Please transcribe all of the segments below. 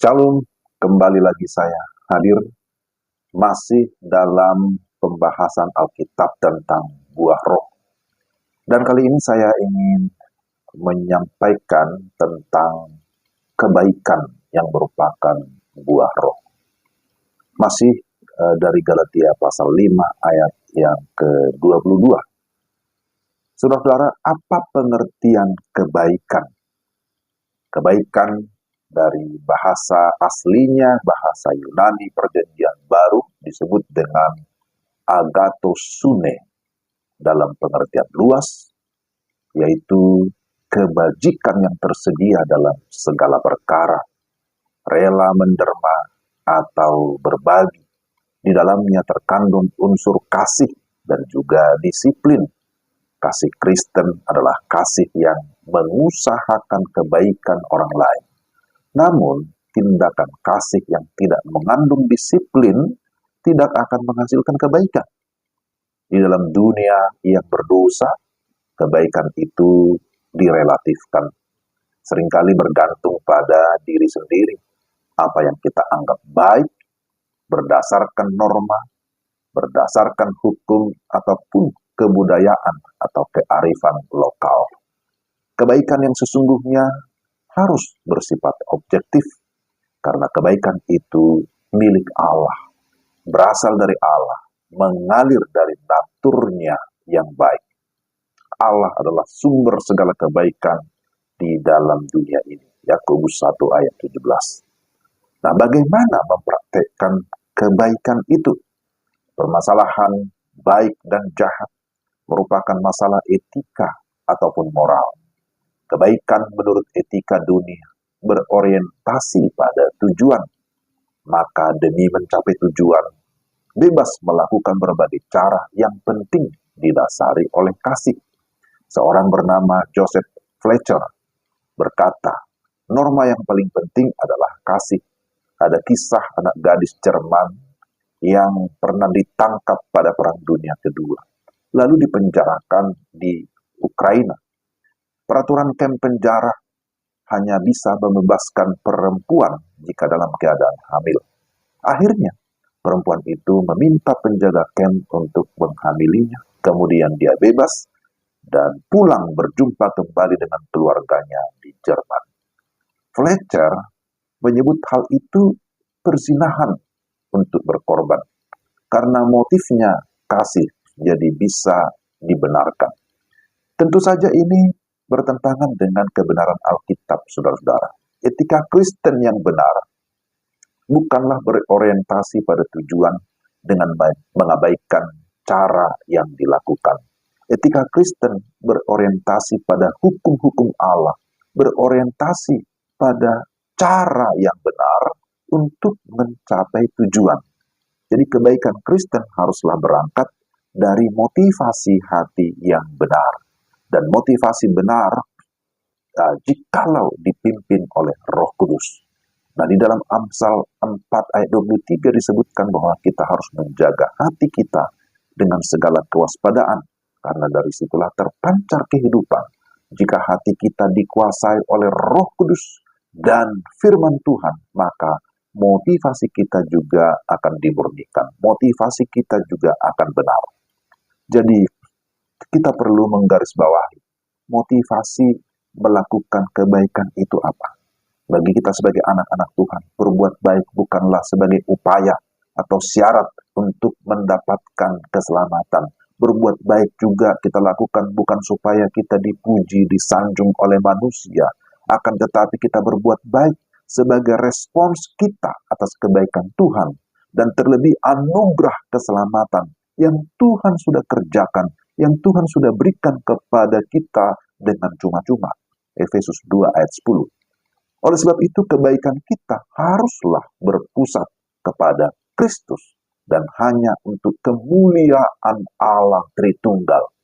Shalom, kembali lagi saya hadir masih dalam pembahasan Alkitab tentang buah roh. Dan kali ini saya ingin menyampaikan tentang kebaikan yang merupakan buah roh. Masih dari Galatia pasal 5 ayat yang ke-22. Saudara-saudara, apa pengertian kebaikan? Kebaikan dari bahasa aslinya, bahasa Yunani Perjanjian Baru disebut dengan agathosune dalam pengertian luas, yaitu kebajikan yang tersedia dalam segala perkara, rela menderma atau berbagi. Di dalamnya terkandung unsur kasih dan juga disiplin. Kasih Kristen adalah kasih yang mengusahakan kebaikan orang lain. Namun, tindakan kasih yang tidak mengandung disiplin tidak akan menghasilkan kebaikan. Di dalam dunia yang berdosa, kebaikan itu direlatifkan. Seringkali bergantung pada diri sendiri. Apa yang kita anggap baik, berdasarkan norma, berdasarkan hukum, ataupun kebudayaan atau kearifan lokal. Kebaikan yang sesungguhnya harus bersifat objektif, karena kebaikan itu milik Allah, berasal dari Allah, mengalir dari naturnya yang baik. Allah adalah sumber segala kebaikan di dalam dunia ini. Yakobus 1 ayat 17. Nah, bagaimana mempraktekkan kebaikan itu? Permasalahan baik dan jahat merupakan masalah etika ataupun moral. Kebaikan menurut etika dunia berorientasi pada tujuan. Maka demi mencapai tujuan, bebas melakukan berbagai cara yang penting didasari oleh kasih. Seorang bernama Joseph Fletcher berkata, norma yang paling penting adalah kasih. Ada kisah anak gadis Jerman yang pernah ditangkap pada Perang Dunia Kedua, lalu dipenjarakan di Ukraina. Peraturan kamp penjara hanya bisa membebaskan perempuan jika dalam keadaan hamil. Akhirnya, perempuan itu meminta penjaga kamp untuk menghamilinya. Kemudian dia bebas dan pulang berjumpa kembali dengan keluarganya di Jerman. Fletcher menyebut hal itu perzinahan untuk berkorban, karena motifnya kasih, jadi bisa dibenarkan. Tentu saja ini bertentangan dengan kebenaran Alkitab, saudara-saudara. Etika Kristen yang benar bukanlah berorientasi pada tujuan dengan mengabaikan cara yang dilakukan. Etika Kristen berorientasi pada hukum-hukum Allah, berorientasi pada cara yang benar untuk mencapai tujuan. Jadi kebaikan Kristen haruslah berangkat dari motivasi hati yang benar. Dan motivasi benar jikalau dipimpin oleh Roh Kudus. Nah, di dalam Amsal 4 ayat 23 disebutkan bahwa kita harus menjaga hati kita dengan segala kewaspadaan, karena dari situlah terpancar kehidupan. Jika hati kita dikuasai oleh Roh Kudus dan firman Tuhan, maka motivasi kita juga akan dimurnikan. Motivasi kita juga akan benar. Jadi, kita perlu menggarisbawahi motivasi melakukan kebaikan itu apa. Bagi kita sebagai anak-anak Tuhan, berbuat baik bukanlah sebagai upaya atau syarat untuk mendapatkan keselamatan. Berbuat baik juga kita lakukan bukan supaya kita dipuji, disanjung oleh manusia, akan tetapi kita berbuat baik sebagai respons kita atas kebaikan Tuhan, dan terlebih anugerah keselamatan yang Tuhan sudah kerjakan, yang Tuhan sudah berikan kepada kita dengan cuma-cuma. Efesus 2 ayat 10. Oleh sebab itu kebaikan kita haruslah berpusat kepada Kristus dan hanya untuk kemuliaan Allah Tritunggal.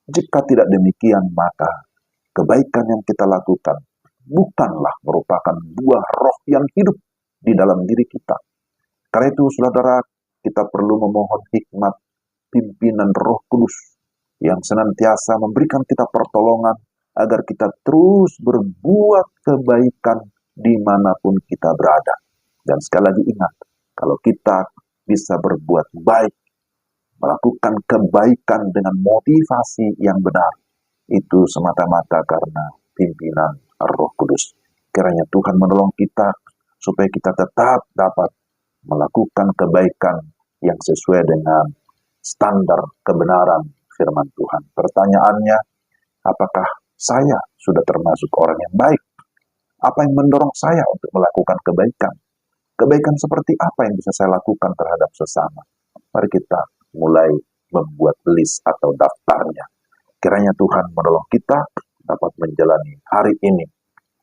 Jika tidak demikian, maka kebaikan yang kita lakukan bukanlah merupakan buah roh yang hidup di dalam diri kita. Karena itu, saudara, kita perlu memohon hikmat pimpinan Roh Kudus yang senantiasa memberikan kita pertolongan agar kita terus berbuat kebaikan dimanapun kita berada. Dan sekali lagi ingat, kalau kita bisa berbuat baik, melakukan kebaikan dengan motivasi yang benar, itu semata-mata karena pimpinan Roh Kudus. Kiranya Tuhan menolong kita supaya kita tetap dapat melakukan kebaikan yang sesuai dengan standar kebenaran firman Tuhan. Pertanyaannya, apakah saya sudah termasuk orang yang baik? Apa yang mendorong saya untuk melakukan kebaikan? Kebaikan seperti apa yang bisa saya lakukan terhadap sesama? Mari kita mulai membuat list atau daftarnya. Kiranya Tuhan menolong kita dapat menjalani hari ini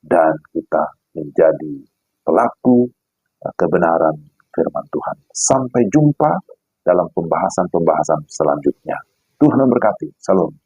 dan kita menjadi pelaku kebenaran firman Tuhan. Sampai jumpa dalam pembahasan-pembahasan selanjutnya. Tuhan memberkati. Salam.